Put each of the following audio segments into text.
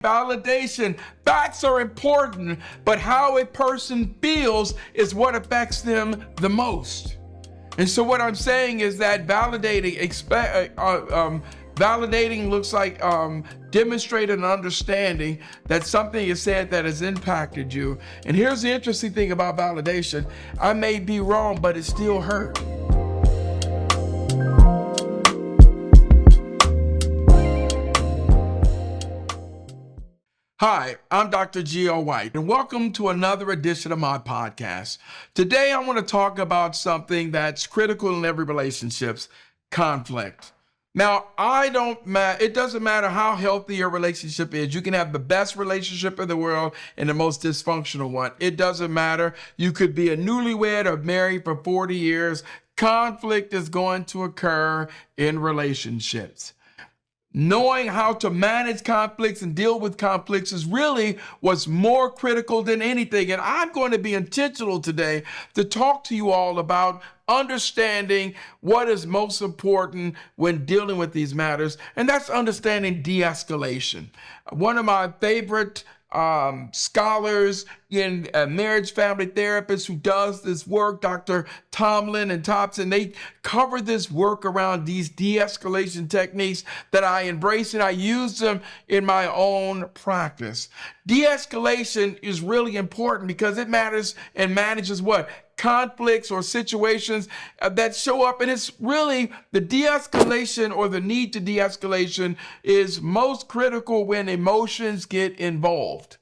Validation. Facts are important, but how a person feels is what affects them the most. And so what I'm saying is that validating looks like demonstrating an understanding that something is said that has impacted you. And here's the interesting thing about validation. I may be wrong, but it still hurt. Hi, I'm Dr. Gio White, and welcome to another edition of my podcast. Today, I want to talk about something that's critical in every relationship: conflict. Now, it doesn't matter how healthy your relationship is. You can have the best relationship in the world and the most dysfunctional one. It doesn't matter. You could be a newlywed or married for 40 years. Conflict is going to occur in relationships. Knowing how to manage conflicts and deal with conflicts is really what's more critical than anything. And I'm going to be intentional today to talk to you all about understanding what is most important when dealing with these matters, and that's understanding de-escalation. One of my favorite scholars in marriage family therapist who does this work, Dr. Tomlin and Thompson, they cover this work around these de-escalation techniques that I embrace, and I use them in my own practice. De-escalation is really important because it matters and manages what? Conflicts or situations that show up. And it's really the de-escalation, or the need to de-escalation, is most critical when emotions get involved.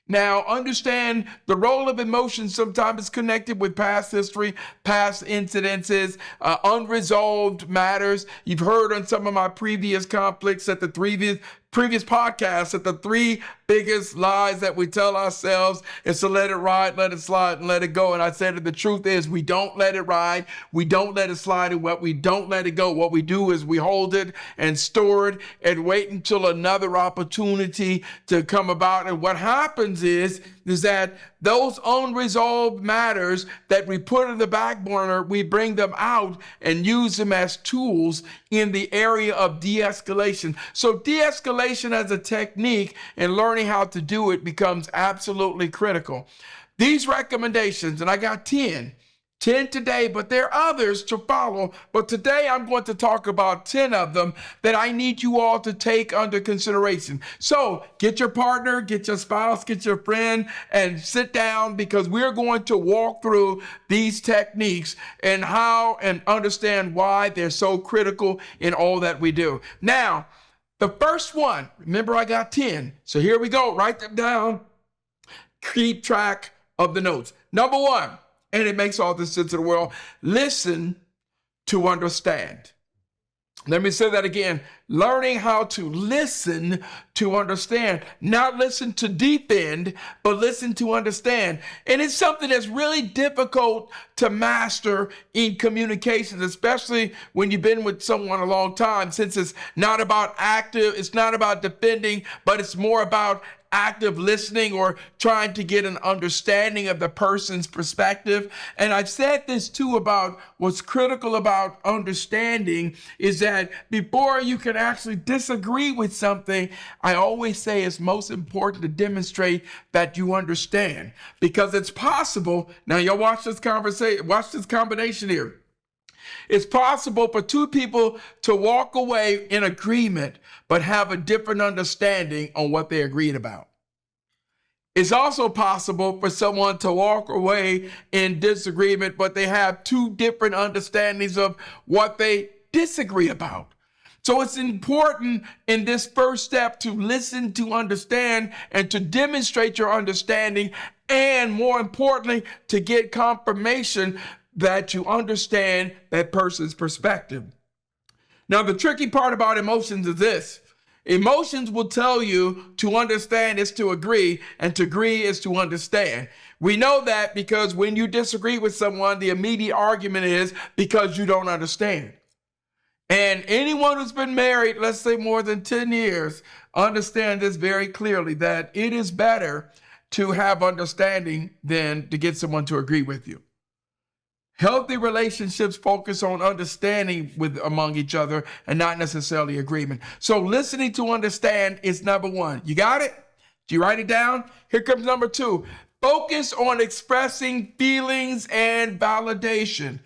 Now, understand the role of emotions sometimes is connected with past history, past incidences, unresolved matters. You've heard on some of my previous conflicts at the previous podcasts that the three biggest lies that we tell ourselves is to let it ride, let it slide, and let it go. And I said that the truth is we don't let it ride, we don't let it slide, and we don't let it go. What we do is we hold it and store it and wait until another opportunity to come about. And what happens is that those unresolved matters that we put in the back burner, we bring them out and use them as tools in the area of de-escalation. So de-escalation as a technique and learning how to do it becomes absolutely critical. These recommendations, and I got 10 today, but there are others to follow. But today I'm going to talk about 10 of them that I need you all to take under consideration. So get your partner, get your spouse, get your friend, and sit down, because we're going to walk through these techniques and how and understand why they're so critical in all that we do. Now, the first one, remember I got 10. So here we go. Write them down. Keep track of the notes. Number one, and it makes all the sense in the world: listen to understand. Let me say that again. Learning how to listen to understand. Not listen to defend, but listen to understand. And it's something that's really difficult to master in communications, especially when you've been with someone a long time, since it's not about it's not about defending, but it's more about active listening, or trying to get an understanding of the person's perspective. And I've said this too about what's critical about understanding is that before you can actually disagree with something, I always say it's most important to demonstrate that you understand, because it's possible. Now y'all watch this combination here. It's possible for two people to walk away in agreement, but have a different understanding on what they agreed about. It's also possible for someone to walk away in disagreement, but they have two different understandings of what they disagree about. So it's important in this first step to listen to understand and to demonstrate your understanding, and more importantly, to get confirmation that you understand that person's perspective. Now, the tricky part about emotions is this: emotions will tell you to understand is to agree, and to agree is to understand. We know that because when you disagree with someone, the immediate argument is because you don't understand. And anyone who's been married, let's say more than 10 years, understand this very clearly, that it is better to have understanding than to get someone to agree with you. Healthy relationships focus on understanding among each other and not necessarily agreement. So listening to understand is number one. You got it? Do you write it down? Here comes number 2. Focus on expressing feelings and validation.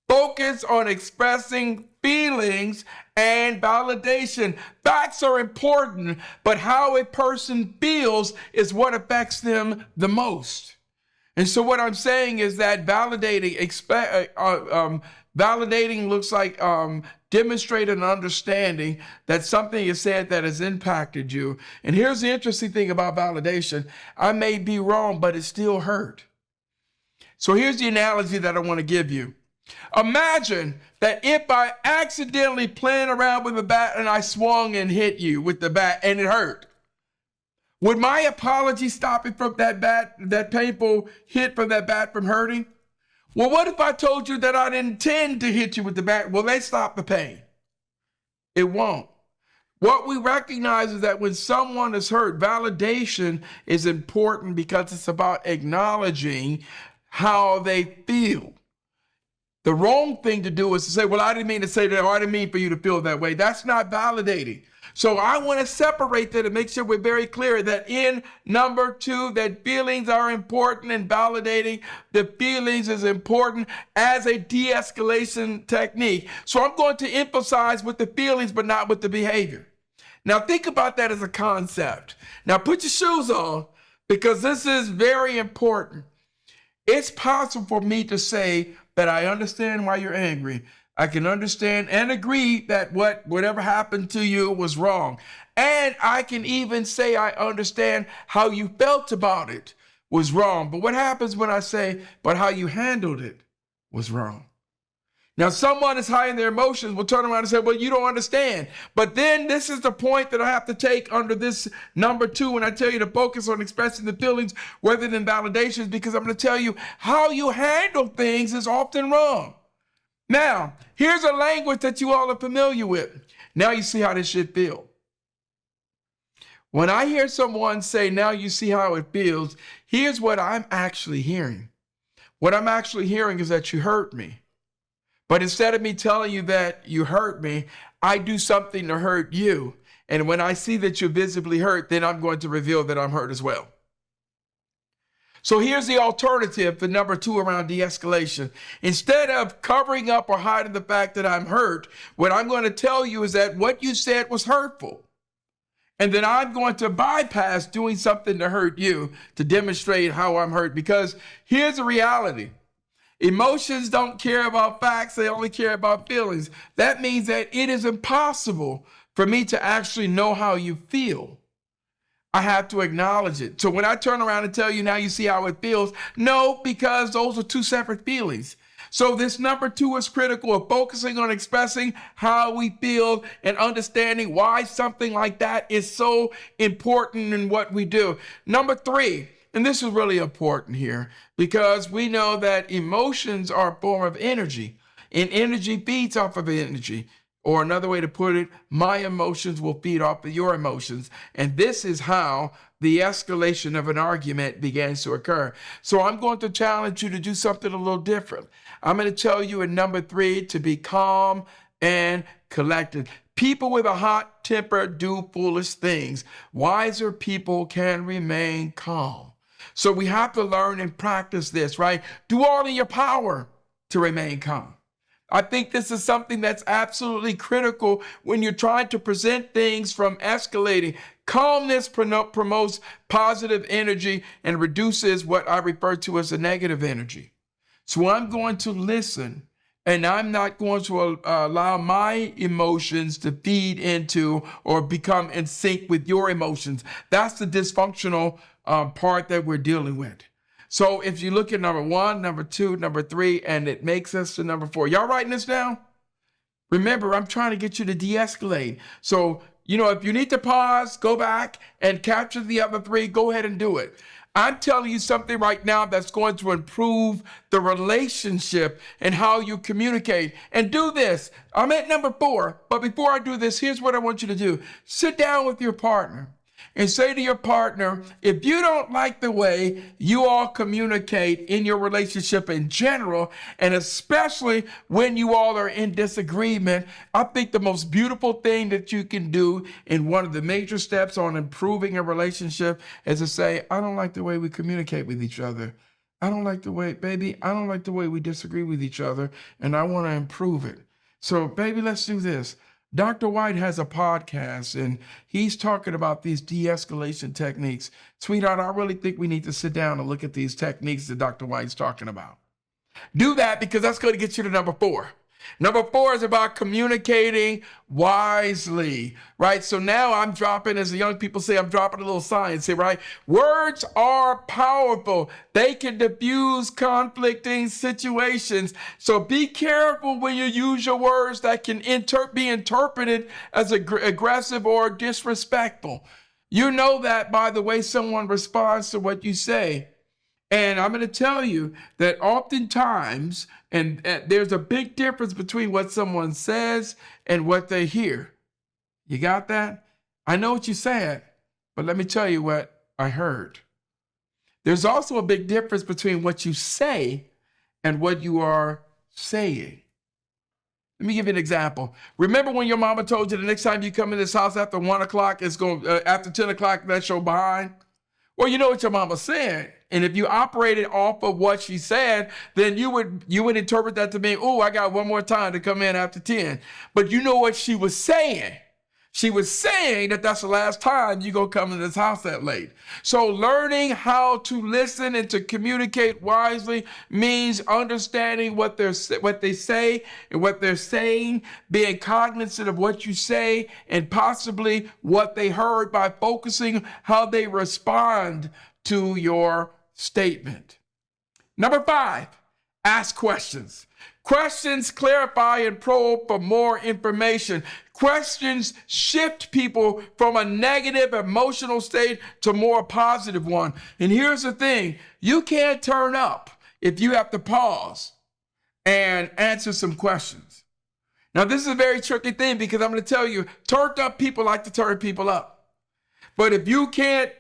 Focus on expressing feelings and validation. Facts are important, but how a person feels is what affects them the most. And so what I'm saying is that validating looks like demonstrating an understanding that something is said that has impacted you. And here's the interesting thing about validation. I may be wrong, but it still hurt. So here's the analogy that I want to give you. Imagine that if I accidentally playing around with a bat and I swung and hit you with the bat and it hurt, would my apology stop it from that painful hit from that bat from hurting? Well, what if I told you that I didn't intend to hit you with the bat? Will they stop the pain? It won't. What we recognize is that when someone is hurt, validation is important because it's about acknowledging how they feel. The wrong thing to do is to say, well, I didn't mean to say that, or I didn't mean for you to feel that way. That's not validating. So I want to separate that and make sure we're very clear that in number 2, that feelings are important and validating the feelings is important as a de-escalation technique. So I'm going to emphasize with the feelings, but not with the behavior. Now think about that as a concept. Now put your shoes on because this is very important. It's possible for me to say that I understand why you're angry. I can understand and agree that whatever happened to you was wrong. And I can even say I understand how you felt about it was wrong. But what happens when I say, but how you handled it was wrong? Now, someone is hiding their emotions will turn around and say, well, you don't understand. But then this is the point that I have to take under this number 2 when I tell you to focus on expressing the feelings rather than validations, because I'm going to tell you how you handle things is often wrong. Now, here's a language that you all are familiar with. Now you see how this should feel. When I hear someone say, now you see how it feels, here's what I'm actually hearing. What I'm actually hearing is that you hurt me. But instead of me telling you that you hurt me, I do something to hurt you. And when I see that you're visibly hurt, then I'm going to reveal that I'm hurt as well. So here's the alternative for number 2 around de-escalation. Instead of covering up or hiding the fact that I'm hurt, what I'm going to tell you is that what you said was hurtful. And then I'm going to bypass doing something to hurt you to demonstrate how I'm hurt. Because here's the reality. Emotions don't care about facts. They only care about feelings. That means that it is impossible for me to actually know how you feel. I have to acknowledge it. So when I turn around and tell you, now you see how it feels, no, because those are 2 separate feelings. So this number 2 is critical of focusing on expressing how we feel and understanding why something like that is so important in what we do. Number 3, and this is really important here, because we know that emotions are a form of energy, and energy feeds off of energy. Or another way to put it, my emotions will feed off of your emotions. And this is how the escalation of an argument begins to occur. So I'm going to challenge you to do something a little different. I'm going to tell you in number 3 to be calm and collected. People with a hot temper do foolish things. Wiser people can remain calm. So we have to learn and practice this, right? Do all in your power to remain calm. I think this is something that's absolutely critical when you're trying to present things from escalating. Calmness promotes positive energy and reduces what I refer to as a negative energy. So I'm going to listen, and I'm not going to allow my emotions to feed into or become in sync with your emotions. That's the dysfunctional part that we're dealing with. So if you look at number 1, number 2, number 3, and it makes us to number 4. Y'all writing this down? Remember, I'm trying to get you to de-escalate. So, if you need to pause, go back and capture the other 3, go ahead and do it. I'm telling you something right now that's going to improve the relationship and how you communicate. And do this. I'm at number 4, but before I do this, here's what I want you to do. Sit down with your partner and say to your partner, if you don't like the way you all communicate in your relationship in general, and especially when you all are in disagreement, I think the most beautiful thing that you can do in one of the major steps on improving a relationship is to say, I don't like the way we communicate with each other. I don't like the way, baby, I don't like the way we disagree with each other, and I want to improve it. So, baby, let's do this. Dr. White has a podcast, and he's talking about these de-escalation techniques. Sweetheart, I really think we need to sit down and look at these techniques that Dr. White's talking about. Do that, because that's going to get you to number 4. Number 4 is about communicating wisely, right? So now I'm dropping, as the young people say, I'm dropping a little science here, right? Words are powerful. They can diffuse conflicting situations. So be careful when you use your words that can be interpreted as aggressive or disrespectful. You know that by the way someone responds to what you say. And I'm going to tell you that oftentimes, and there's a big difference between what someone says and what they hear. You got that? I know what you said, but let me tell you what I heard. There's also a big difference between what you say and what you are saying. Let me give you an example. Remember when your mama told you the next time you come in this house after 1 o'clock, it's going after 10 o'clock, that's your behind? Well, you know what your mama said. And if you operated off of what she said, then you would interpret that to mean, oh, I got one more time to come in after 10. But you know what she was saying? She was saying that that's the last time you're going to come in this house that late. So learning how to listen and to communicate wisely means understanding what they say and what they're saying, being cognizant of what you say and possibly what they heard by focusing how they respond to your statement. Number 5, ask questions. Questions clarify and probe for more information. Questions shift people from a negative emotional state to a more positive one. And here's the thing, you can't turn up if you have to pause and answer some questions. Now, this is a very tricky thing because I'm going to tell you, turned up people like to turn people up. But if you can't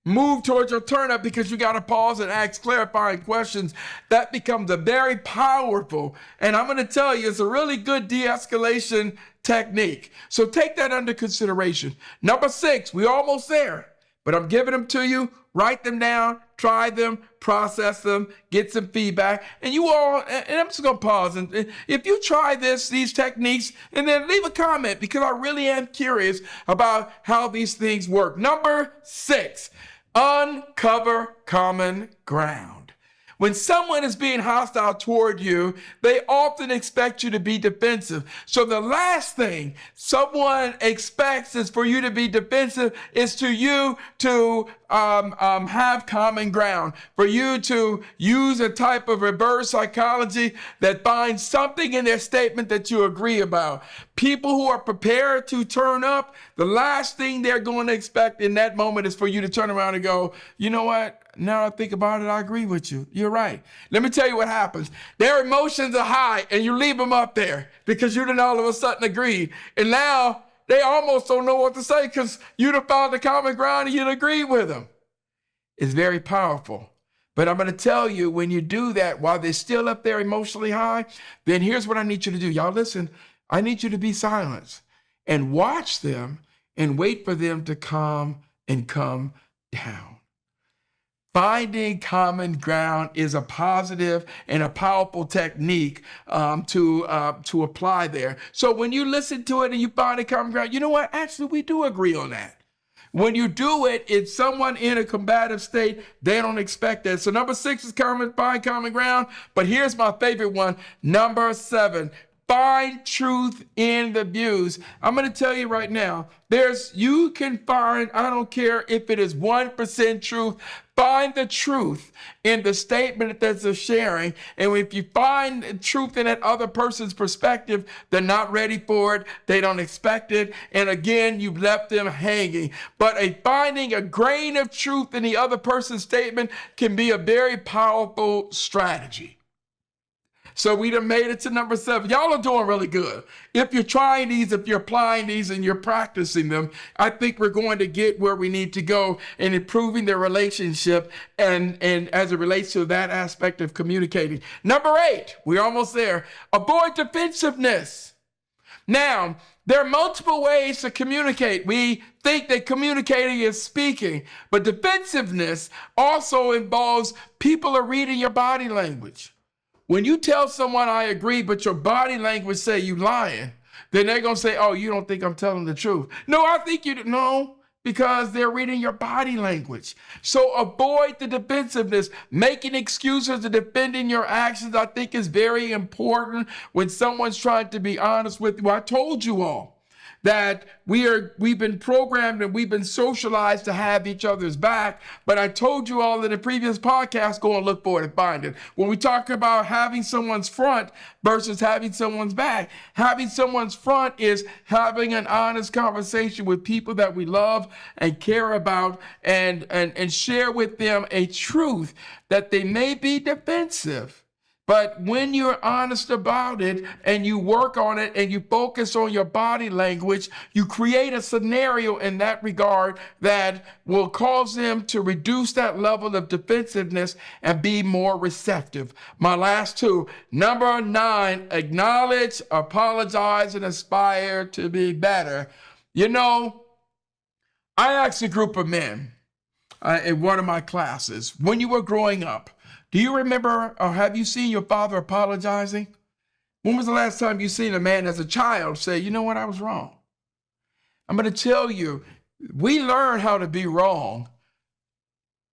move towards your turn up because you got to pause and ask clarifying questions, that becomes a very powerful, and I'm going to tell you, it's a really good de-escalation technique. So take that under consideration. Number 6, we're almost there, but I'm giving them to you. Write them down, try them, process them, get some feedback. And you all, and I'm just going to pause. And if you try these techniques, and then leave a comment because I really am curious about how these things work. Number 6, uncover common ground. When someone is being hostile toward you, they often expect you to be defensive. So the last thing someone expects is for you to be defensive, is to you to have common ground, for you to use a type of reverse psychology that finds something in their statement that you agree about. People who are prepared to turn up, the last thing they're going to expect in that moment is for you to turn around and go, you know what? Now I think about it, I agree with you. You're right. Let me tell you what happens. Their emotions are high and you leave them up there because you didn't all of a sudden agree. And now they almost don't know what to say because you'd have found the common ground and you'd agree with them. It's very powerful. But I'm going to tell you, when you do that while they're still up there emotionally high, then here's what I need you to do. Y'all listen, I need you to be silent and watch them and wait for them to come down. Finding common ground is a positive and a powerful technique to apply there. So when you listen to it and you find a common ground, you know what? Actually, we do agree on that. When you do it, it's someone in a combative state. They don't expect that. So number 6 is find common ground. But here's my favorite one. Number 7. Find truth in the views. I'm going to tell you right now, you can find, I don't care if it is 1% truth, find the truth in the statement that they're sharing. And if you find truth in that other person's perspective, they're not ready for it. They don't expect it. And again, you've left them hanging. But finding a grain of truth in the other person's statement can be a very powerful strategy. So we done made it to number 7. Y'all are doing really good. If you're trying these, if you're applying these and you're practicing them, I think we're going to get where we need to go in improving their relationship and as it relates to that aspect of communicating. Number 8, we're almost there. Avoid defensiveness. Now, there are multiple ways to communicate. We think that communicating is speaking, but defensiveness also involves people are reading your body language. When you tell someone I agree, but your body language say you lying, then they're going to say, oh, you don't think I'm telling the truth. No, I think you do. No, because they're reading your body language. So avoid the defensiveness. Making excuses and defending your actions, I think, is very important when someone's trying to be honest with you. I told you all that we've been programmed and we've been socialized to have each other's back. But I told you all in the previous podcast, go and look for it and find it. When we talk about having someone's front versus having someone's back, having someone's front is having an honest conversation with people that we love and care about and share with them a truth that they may be defensive. But when you're honest about it and you work on it and you focus on your body language, you create a scenario in that regard that will cause them to reduce that level of defensiveness and be more receptive. My last 2, number 9, acknowledge, apologize, and aspire to be better. You know, I asked a group of men in one of my classes, when you were growing up, do you remember or have you seen your father apologizing? When was the last time you seen a man as a child say, you know what, I was wrong? I'm going to tell you, we learn how to be wrong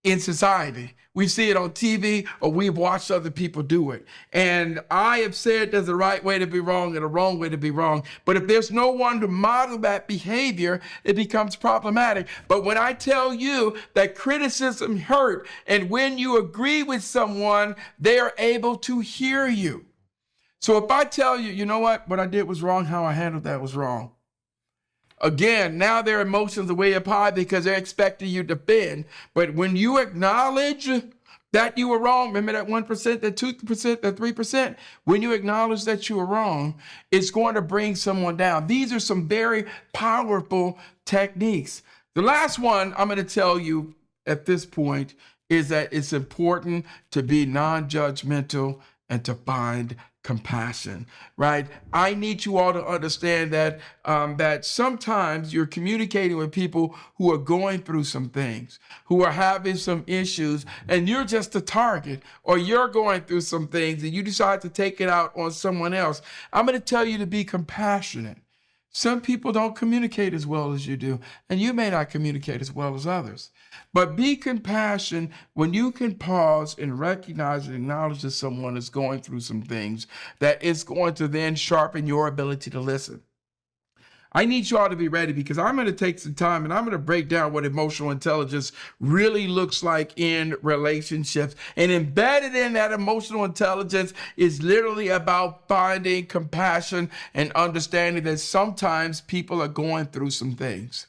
in society. We see it on TV or we've watched other people do it. And I have said there's a right way to be wrong and a wrong way to be wrong. But if there's no one to model that behavior, it becomes problematic. But when I tell you that criticism hurt, and when you agree with someone, they are able to hear you. So if I tell you, you know what I did was wrong, how I handled that was wrong. Again, now their emotions are way up high because they're expecting you to bend. But when you acknowledge that you were wrong, remember that 1%, that 2%, that 3%, when you acknowledge that you were wrong, it's going to bring someone down. These are some very powerful techniques. The last one I'm going to tell you at this point is that it's important to be non-judgmental and to find compassion, right? I need you all to understand that that sometimes you're communicating with people who are going through some things, who are having some issues, and you're just a target, or you're going through some things and you decide to take it out on someone else. I'm going to tell you to be compassionate. Some people don't communicate as well as you do, and you may not communicate as well as others. But be compassionate when you can pause and recognize and acknowledge that someone is going through some things that is going to then sharpen your ability to listen. I need you all to be ready because I'm going to take some time and I'm going to break down what emotional intelligence really looks like in relationships. And embedded in that emotional intelligence is literally about finding compassion and understanding that sometimes people are going through some things.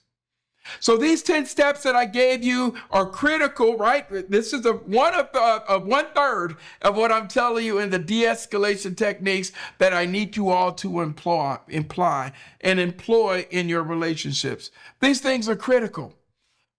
So these 10 steps that I gave you are critical, right? This is one-third of what I'm telling you in the de-escalation techniques that I need you all to employ in your relationships. These things are critical.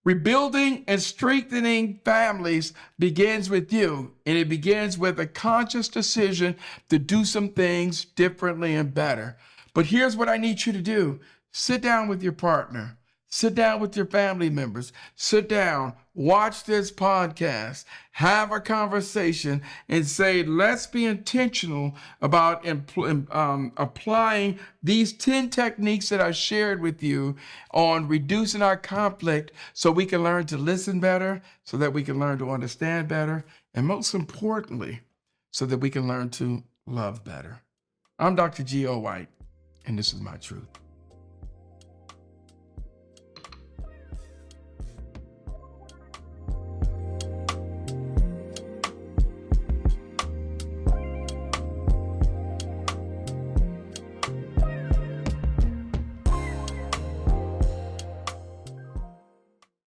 Rebuilding and strengthening families begins with you, and it begins with a conscious decision to do some things differently and better. But here's what I need you to do. Sit down with your partner. Sit down with your family members. Sit down, watch this podcast, have a conversation, and say, let's be intentional about applying these 10 techniques that I shared with you on reducing our conflict so we can learn to listen better, so that we can learn to understand better, and most importantly, so that we can learn to love better. I'm Dr. G.O. White, and this is my truth.